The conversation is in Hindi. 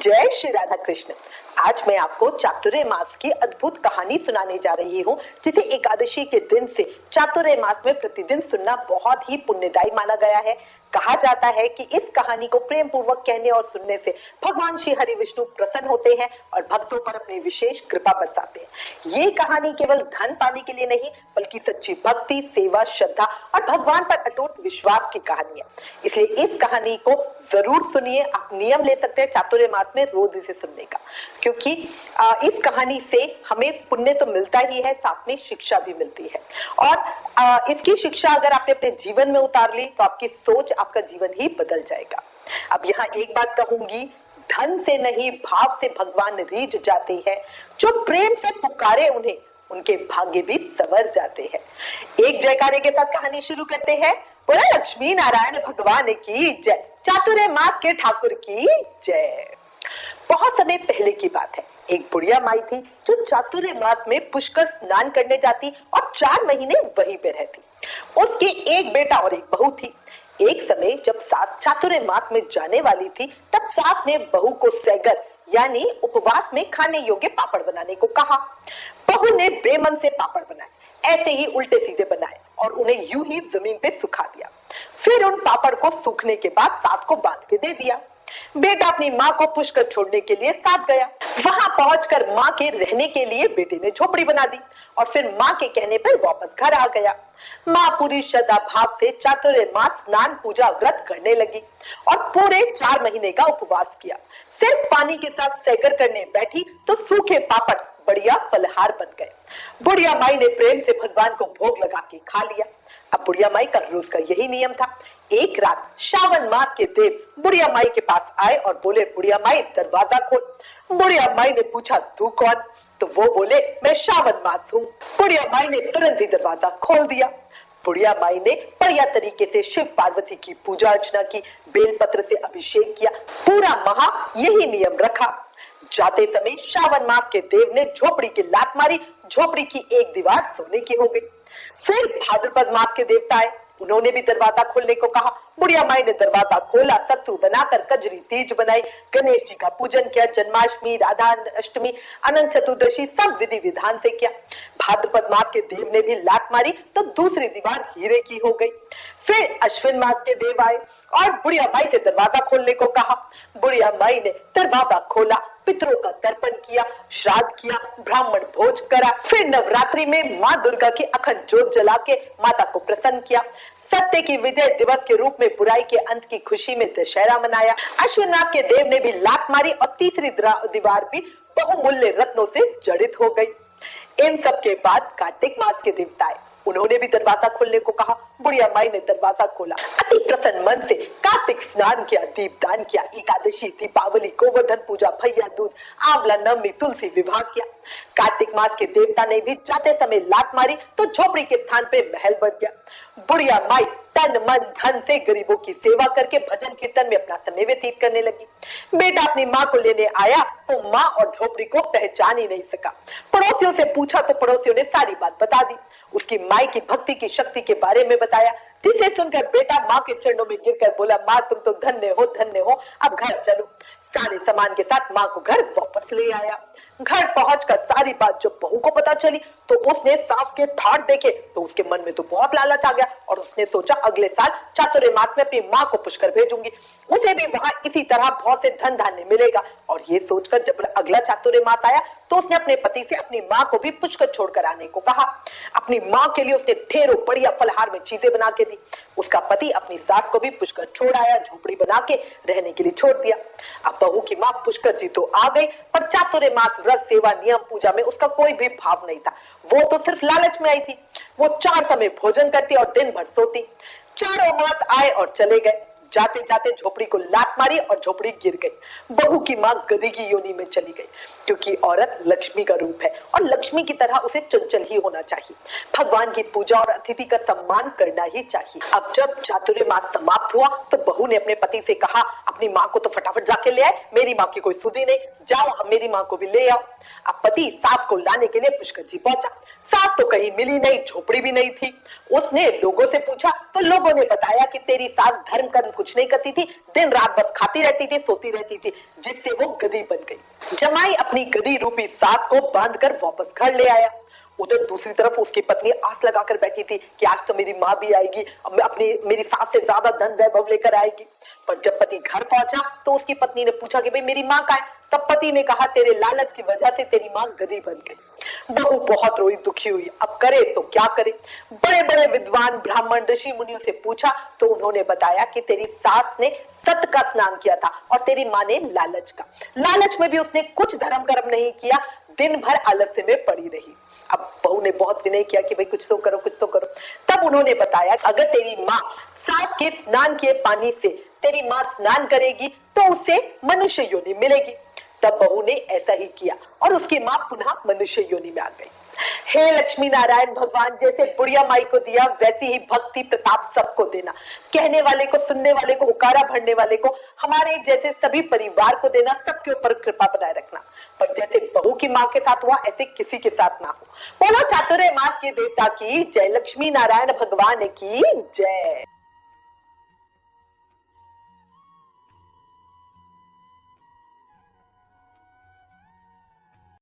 जय श्री राधा कृष्ण। आज मैं आपको चातुर्य मास की अद्भुत कहानी सुनाने जा रही हूँ, जिसे एकादशी के दिन से चातुर्य मास में प्रतिदिन सुनना बहुत ही पुण्यदायी माना गया है। कहा जाता है कि इस कहानी को प्रेम पूर्वक कहने और सुनने से भगवान श्री हरि विष्णु प्रसन्न होते हैं और भक्तों पर अपनी विशेष कृपा बरसाते हैं। ये कहानी केवल धन पाने के लिए नहीं, बल्कि सच्ची भक्ति, सेवा, श्रद्धा और भगवान पर अटूट विश्वास की कहानी है। इसलिए इस कहानी को जरूर सुनिए। आप नियम ले सकते हैं चातुर्य मास में रोज इसे सुनने का, क्योंकि इस कहानी से हमें पुण्य तो मिलता ही है, साथ में शिक्षा भी मिलती है। और इसकी शिक्षा अगर आपने अपने जीवन में उतार ली तो आपकी सोच, आपका जीवन ही बदल जाएगा। अब यहाँ एक बात कहूंगी, धन से नहीं भाव से भगवान रीझ जाते हैं। जो प्रेम से पुकारे उन्हें, उनके भाग्य भी संवर जाते हैं। एक जयकारे के साथ कहानी शुरू करते हैं। बोला लक्ष्मी नारायण भगवान की जय, चातुर्य मास के ठाकुर की जय। बहुत समय पहले की बात है, एक बुढ़िया माई थी जो चातुर्य मास में पुष्कर स्नान करने जाती और 4 महीने वहीं पे रहती। उसके एक बेटा और एक बहू थी। एक समय जब सास चातुर्य मास में जाने वाली थी, तब सास ने बहू को सैगर यानी उपवास में खाने योग्य पापड़ बनाने को कहा। बहू ने बेमन से पापड़ बनाए, ऐसे ही उल्टे सीधे बनाए और उन्हें यूं ही जमीन पे सुखा दिया। फिर उन पापड़ को सूखने के बाद सास को बांध के दे दिया। बेटा अपनी माँ को पुष्कर छोड़ने के लिए साथ गया। वहां पहुंचकर माँ के रहने के लिए बेटे ने झोपड़ी बना दी और फिर माँ के कहने पर वापस घर आ गया। माँ पूरी श्रद्धा भाव से चातुर्य मास स्नान पूजा व्रत करने लगी और पूरे 4 महीने का उपवास किया। सिर्फ पानी के साथ सैगर करने बैठी तो सूखे पापड़ बढ़िया फलहार बन गए। बुढ़िया माई ने प्रेम से भगवान को भोग लगा के खा लिया। अब बुढ़िया माई का रोज का यही नियम था। एक रात श्रावण मास के देव बुढ़िया माई के पास आए और बोले, बुढ़िया माई दरवाजा खोल। बुढ़िया माई ने पूछा, तू कौन? तो वो बोले, मैं श्रावण मास हूँ। बुढ़िया माई ने तुरंत ही दरवाजा खोल दिया। बुढ़िया माई ने बढ़िया तरीके से शिव पार्वती की पूजा अर्चना की, बेलपत्र से अभिषेक किया, पूरा माह यही नियम रखा। जाते समय श्रावण मास के देव ने झोपड़ी की लात मारी, झोपड़ी की एक दीवार सोने की हो गई। फिर भाद्रपद मास के देवता आए, उन्होंने भी दरवाजा खोलने को कहा। बुढ़िया माई ने दरवाजा खोला, सत्तू बनाकर कजरी तीज बनाई, गणेश जी का पूजन किया, जन्माष्टमी, राधा अष्टमी, अनंत चतुर्दशी सब विधि विधान से किया। भाद्रपद मास के देव ने भी लात मारी तो दूसरी दीवार हीरे की हो गई। फिर अश्विन मास के देव आए और बुढ़िया माई से दरवाजा खोलने को कहा। बुढ़िया माई ने दरवाजा खोला, पितरों का तर्पण किया, श्राद्ध किया, ब्राह्मण भोज करा। फिर नवरात्रि में माँ दुर्गा की अखंड ज्योत जला के माता को प्रसन्न किया। सत्य की विजय दिवस के रूप में बुराई के अंत की खुशी में दशहरा मनाया। अश्विनाथ के देव ने भी लात मारी और तीसरी दीवार भी बहुमूल्य रत्नों से जड़ित हो गई। इन सब के बाद कार्तिक मास के देवता आए, उन्होंने भी दरवाजा खोलने को कहा। बुढ़िया माई ने दरवाजा खोला, अति प्रसन्न मन से कार्तिक स्नान किया, दीपदान किया, एकादशी, दीपावली, गोवर्धन पूजा, भैया दूज, आंवला नवमी, तुलसी विवाह किया। कार्तिक मास के देवता ने भी जाते समय लात मारी तो झोपड़ी के स्थान पे महल बन गया। बुढ़िया माई तन मन धन से गरीबों की सेवा करके भजन कीर्तन में अपना समय व्यतीत करने लगी। बेटा अपनी माँ को लेने आया तो माँ और झोपड़ी को पहचान ही नहीं सका। पड़ोसियों से पूछा तो पड़ोसियों ने सारी बात बता दी, उसकी माई की भक्ति की शक्ति के बारे में बताया, जिसे सुनकर बेटा माँ के चरणों में गिरकर बोला, माँ तुम तो धन्य हो, अब घर चलो। सारे सामान के साथ माँ को घर वापस ले आया। घर पहुंचकर सारी बात जब बहू को पता चली तो उसने सास के ठाट देखे तो उसके मन में तो बहुत लालच आ गया और उसने सोचा अगले साल चातुर्य मास में अपनी माँ को पुष्कर भेजूंगी, उसे भी वहां इसी तरह बहुत से धन धान्य मिलेगा। और ये सोचकर जब अगला चातुर्य मास आया तो उसने अपने पति से अपनी माँ को भी पुष्कर छोड़कर आने को कहा। अपनी माँ के लिए उसने ढेरों बढ़िया फलहार में चीजें बना के दी। उसका पति अपनी सास को भी पुष्कर छोड़ आया, झोपड़ी बना के रहने के लिए छोड़ दिया। अब बहू की माँ पुष्कर जी तो आ गई, पर चातुर्य मास व्रत, सेवा, नियम, पूजा में उसका कोई भी भाव नहीं था। वो तो सिर्फ लालच में आई थी। वो 4 समय भोजन करती और दिन भर सोती। चारों मास आए और चले गए। जाते जाते झोपड़ी को लात मारी और झोपड़ी गिर गई। बहू की माँ गधी की योनि में चली गई, क्योंकि औरत लक्ष्मी का रूप है और लक्ष्मी की तरह उसे चंचल ही होना चाहिए। भगवान की पूजा और अतिथि का सम्मान करना ही चाहिए। अब जब चातुर्य मास समाप्त हुआ तो बहू ने अपने पति से कहा, अपनी माँ को तो फटाफट जाके ले आए, मेरी माँ की कोई सुधी नहीं, जाओ अब मेरी माँ को भी ले आओ। अब पति सास को लाने के लिए पुष्कर जी पहुंचा। सास तो कहीं मिली नहीं, झोपड़ी भी नहीं थी। उसने लोगों से पूछा तो लोगों ने बताया कि तेरी सास धर्म कर्म कुछ नहीं करती थी, दिन रात बस खाती रहती थी, सोती रहती थी, जिससे वो गधी बन गई। जमाई अपनी गधी रूपी सास को बांधकर वापस घर ले आया। उधर दूसरी तरफ उसकी पत्नी आस लगाकर बैठी थी कि आज तो मेरी माँ भी आएगी, मेरी सास से ज्यादा धन वैभव लेकर आएगी। पर जब पति घर पहुंचा तो उसकी पत्नी ने पूछा कि भाई मेरी माँ कहाँ है? तब पति ने कहा तेरे लालच की वजह से तेरी माँ गधी बन गई। बहू बहुत रोई दुखी हुई, अब करे तो क्या करे। बड़े बड़े विद्वान ब्राह्मण ऋषि मुनियों से पूछा तो उन्होंने बताया कि तेरी सास ने सत का स्नान किया था और तेरी माँ ने लालच का। लालच में भी उसने कुछ धर्म कर्म नहीं किया, दिन भर आलस्य में पड़ी रही। अब बहू ने बहुत विनय किया कि भाई कुछ तो करो, कुछ तो करो। तब उन्होंने बताया अगर तेरी माँ सास के स्नान किए पानी से तेरी माँ स्नान करेगी तो उसे मनुष्य योनि मिलेगी। तब बहू ने ऐसा ही किया और उसकी माँ पुनः मनुष्य योनि में आ गई। हे लक्ष्मी नारायण भगवान, जैसे बुढ़िया माई को दिया वैसी ही भक्ति प्रताप सबको देना। कहने वाले को, सुनने वाले को, हुकारा भरने वाले को, हमारे जैसे सभी परिवार को देना। सबके ऊपर कृपा बनाए रखना। पर जैसे बहू की माँ के साथ हुआ ऐसे किसी के साथ ना हो। बोलो चातुर्य मास के देवता की जय, लक्ष्मी नारायण भगवान की जय।